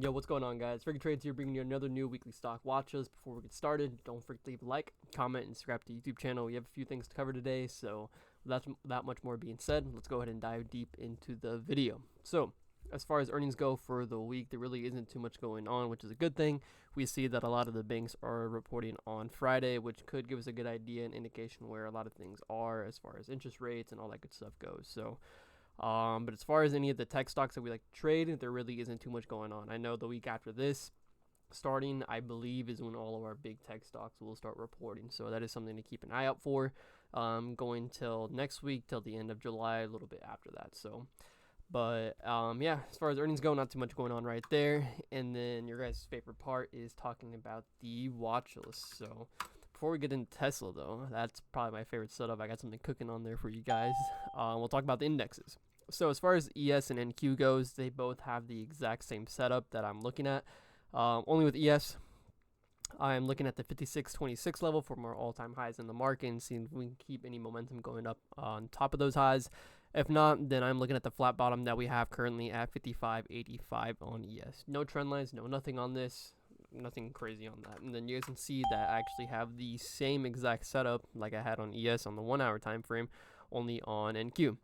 Yo, what's going on, guys? Frankietrades here, bringing you another new weekly stock watch list. Before we get started, don't forget to leave a like, comment, and subscribe to the YouTube channel. We have a few things to cover today, so without much more being said, let's go ahead and dive deep into the video. So, as far as earnings go for the week, there really isn't too much going on, which is a good thing. We see that a lot of the banks are reporting on Friday, which could give us a good idea and indication where a lot of things are as far as interest rates and all that good stuff goes. So, but as far as any of the tech stocks that we like to trade, there really isn't too much going on. I know the week after this, starting, I believe, is when all of our big tech stocks will start reporting. So that is something to keep an eye out for. Going till next week, till the end of July, a little bit after that. So, but yeah, as far as earnings go, not too much going on right there. And then your guys' favorite part is talking about the watch list. So before we get into Tesla, though, that's probably my favorite setup. I got something cooking on there for you guys. We'll talk about the indexes. So as far as ES and NQ goes, they both have the exact same setup that I'm looking at. Only with ES, I'm looking at the 56.26 level for more all-time highs in the market and seeing if we can keep any momentum going up on top of those highs. If not, then I'm looking at the flat bottom that we have currently at 55.85 on ES. No trend lines, no nothing on this. Nothing crazy on that. And then you guys can see that I actually have the same exact setup like I had on ES on the 1 hour time frame, only on NQ.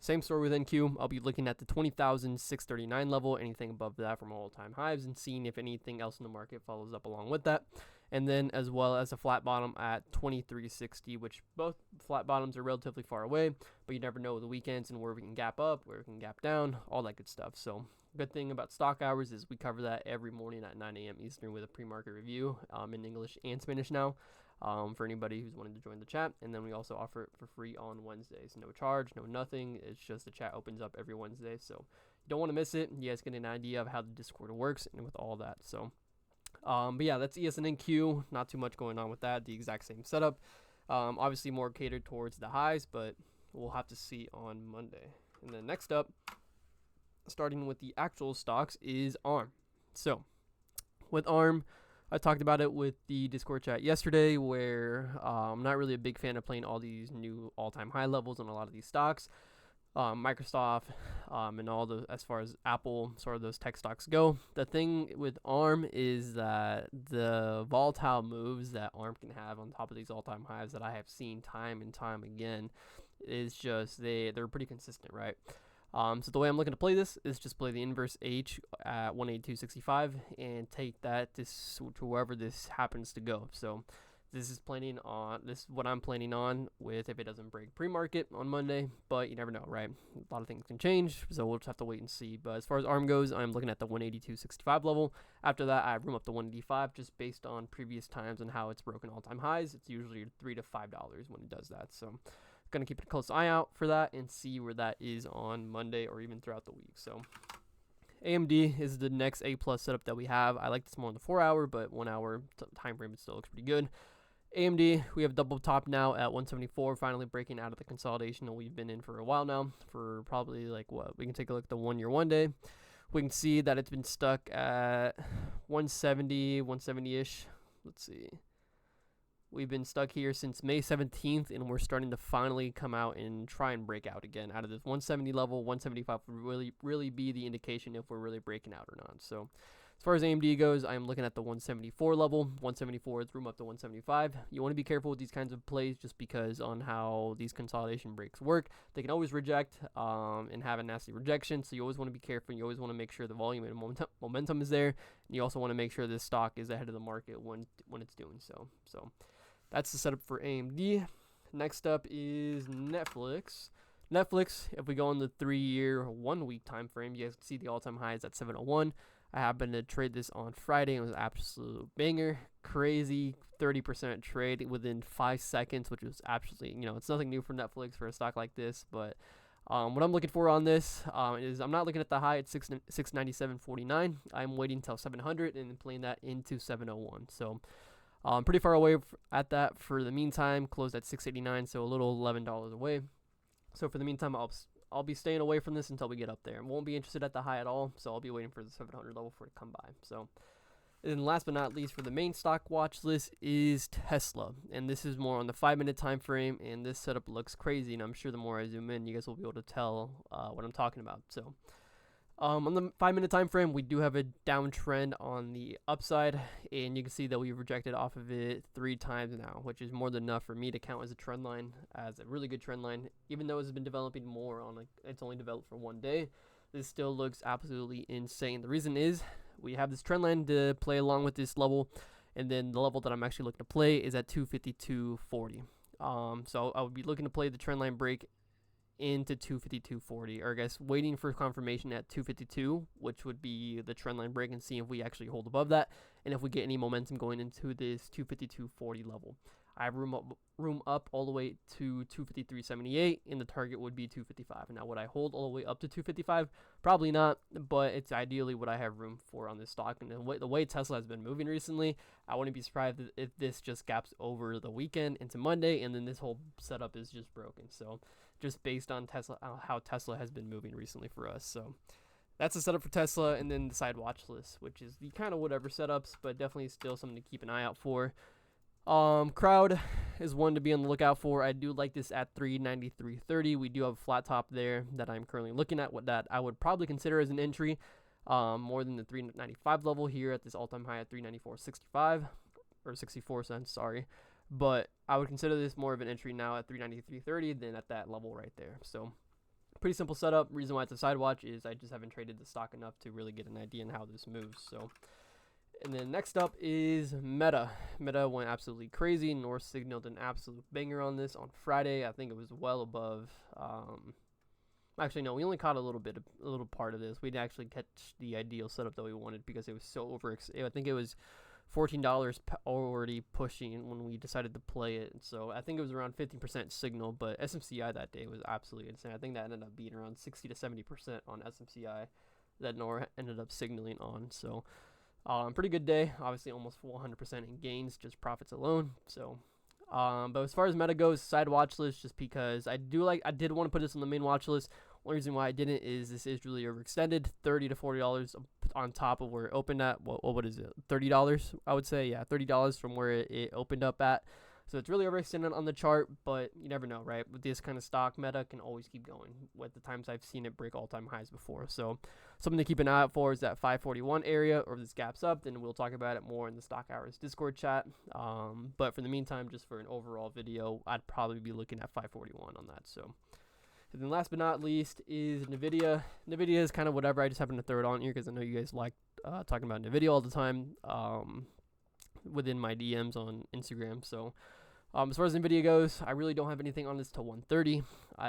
Same story with NQ. I'll be looking at the 20,639 level, anything above that from all-time highs, and seeing if anything else in the market follows up along with that. And then as well as a flat bottom at 2360, which both flat bottoms are relatively far away, but you never know the weekends and where we can gap up, where we can gap down, all that good stuff. So good thing about stock hours is we cover that every morning at 9 a.m. Eastern with a pre-market review in English and Spanish now. For anybody who's wanting to join the chat. And then we also offer it for free on Wednesdays. No charge, no nothing. It's just the chat opens up every Wednesday. So you don't want to miss it. You guys get an idea of how the Discord works and with all that. So, but yeah, that's ES and NQ. Not too much going on with that. The exact same setup. Obviously more catered towards the highs, but we'll have to see on Monday. And then next up, starting with the actual stocks, is ARM. So with ARM, I talked about it with the Discord chat yesterday, where I'm not really a big fan of playing all these new all-time high levels on a lot of these stocks. Microsoft and all the, as far as Apple, sort of those tech stocks go. The thing with ARM is that the volatile moves that ARM can have on top of these all-time highs that I have seen time and time again is just they're pretty consistent, right? So the way I'm looking to play this is just play the inverse H at 182.65 and take that to wherever this happens to go. So this is what I'm planning on with if it doesn't break pre-market on Monday, but you never know, right? A lot of things can change, so we'll just have to wait and see. But as far as ARM goes, I'm looking at the 182.65 level. After that, I have room up to 185 just based on previous times and how it's broken all-time highs. It's usually $3 to $5 when it does that. So going to keep a close eye out for that and see where that is on Monday or even throughout the week. So AMD is the next A+ setup that we have. I like this more on the 4 hour, but 1 hour time frame, it still looks pretty good. AMD, we have double top now at 174, finally breaking out of the consolidation that we've been in for a while now, for probably we can take a look at the 1 year 1 day. We can see that it's been stuck at 170-ish. Let's see. We've been stuck here since May 17th, and we're starting to finally come out and try and break out again out of this 170 level. 175 would really be the indication if we're really breaking out or not. So as far as AMD goes, I'm looking at the 174 level. 174 is room up to 175. You want to be careful with these kinds of plays just because on how these consolidation breaks work. They can always reject and have a nasty rejection, so you always want to be careful. You always want to make sure the volume and momentum is there. And you also want to make sure this stock is ahead of the market when it's doing so. So that's the setup for AMD. Next up is Netflix. Netflix, if we go on the 3 year 1 week time frame, you guys can see the all-time high is at 701. I happened to trade this on Friday. It was an absolute banger. Crazy 30% trade within 5 seconds, which was absolutely, it's nothing new for Netflix for a stock like this. But what I'm looking for on this is I'm not looking at the high at 697.49. I'm waiting till 700 and then playing that into 701. So pretty far away at that for the meantime. Closed at 689, so a little $11 away. So for the meantime, I'll be staying away from this until we get up there. Won't be interested at the high at all, so I'll be waiting for the 700 level for it to come by. So, and last but not least, for the main stock watch list is Tesla, and this is more on the 5-minute time frame. And this setup looks crazy, and I'm sure the more I zoom in, you guys will be able to tell what I'm talking about. So On the 5-minute time frame, we do have a downtrend on the upside, and you can see that we've rejected off of it 3 times now, which is more than enough for me to count as a trend line, as a really good trend line. Even though it's been developing more on, it's only developed for 1 day, this still looks absolutely insane. The reason is we have this trend line to play along with this level, and then the level that I'm actually looking to play is at 252.40. So I would be looking to play the trend line break into 252.40, or I guess waiting for confirmation at 252, which would be the trend line break, and see if we actually hold above that, and if we get any momentum going into this 252.40 level. I have room up all the way to 253.78, and the target would be 255. Now, would I hold all the way up to 255? Probably not, but it's ideally what I have room for on this stock. And the way Tesla has been moving recently, I wouldn't be surprised if this just gaps over the weekend into Monday, and then this whole setup is just broken. So, just based on Tesla, how Tesla has been moving recently for us. So, that's the setup for Tesla, and then the side watch list, which is the kind of whatever setups, but definitely still something to keep an eye out for. Crowd is one to be on the lookout for. I do like this at 393.30. We do have a flat top there that I'm currently looking at, what that I would probably consider as an entry, more than the 395 level here at this all-time high at 394.65 or 64 cents, sorry. But I would consider this more of an entry now at 393.30 than at that level right there. So pretty simple setup. Reason why it's a side watch is I just haven't traded the stock enough to really get an idea on how this moves. So. And then next up is Meta. Meta went absolutely crazy. North signaled an absolute banger on this on Friday. I think it was well above. Actually, no, we only caught a little part of this. We didn't actually catch the ideal setup that we wanted because it was so over. I think it was $14 already pushing when we decided to play it. So I think it was around 15% signal, but SMCI that day was absolutely insane. I think that ended up being around 60 to 70% on SMCI that Nor ended up signaling on. So. Pretty good day, obviously almost 100% in gains, just profits alone. So, but as far as Meta goes, side watch list, just because I did want to put this on the main watch list. Only reason why I didn't is this is really overextended, $30 to $40 on top of where it opened at. What is it? $30, I would say, yeah, $30 from where it opened up at. So it's really overextended on the chart, but you never know, right? With this kind of stock, Meta can always keep going. With the times I've seen it break all-time highs before. So something to keep an eye out for is that 541 area, or if this gaps up, then we'll talk about it more in the Stock Hours Discord chat. But for the meantime, just for an overall video, I'd probably be looking at 541 on that. So, and then last but not least is NVDA. NVIDIA is kind of whatever. I just happen to throw it on here because I know you guys like talking about NVIDIA all the time within my DMs on Instagram. So, as far as NVIDIA goes, I really don't have anything on this till 130.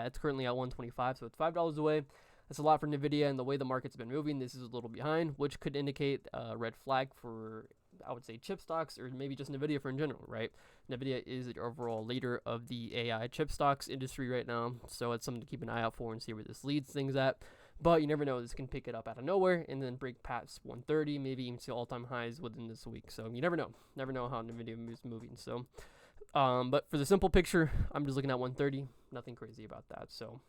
It's currently at 125, so it's $5 away. That's a lot for NVIDIA, and the way the market's been moving, this is a little behind, which could indicate a red flag for, I would say, chip stocks, or maybe just NVIDIA for in general, right? NVIDIA is the overall leader of the AI chip stocks industry right now, so it's something to keep an eye out for and see where this leads things at. But you never know, this can pick it up out of nowhere and then break past 130, maybe even see all-time highs within this week. So you never know how NVIDIA is moving. So, but for the simple picture, I'm just looking at 130, nothing crazy about that. So,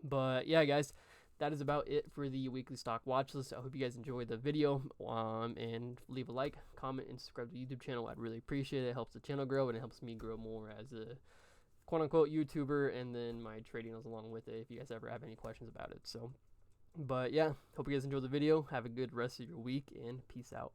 but yeah, guys, that is about it for the weekly stock watch list. I hope you guys enjoyed the video, and leave a like, comment, and subscribe to the YouTube channel. I'd really appreciate it. It helps the channel grow, and it helps me grow more as a quote-unquote YouTuber, and then my trading goes along with it if you guys ever have any questions about it. So, but yeah, hope you guys enjoyed the video. Have a good rest of your week, and peace out.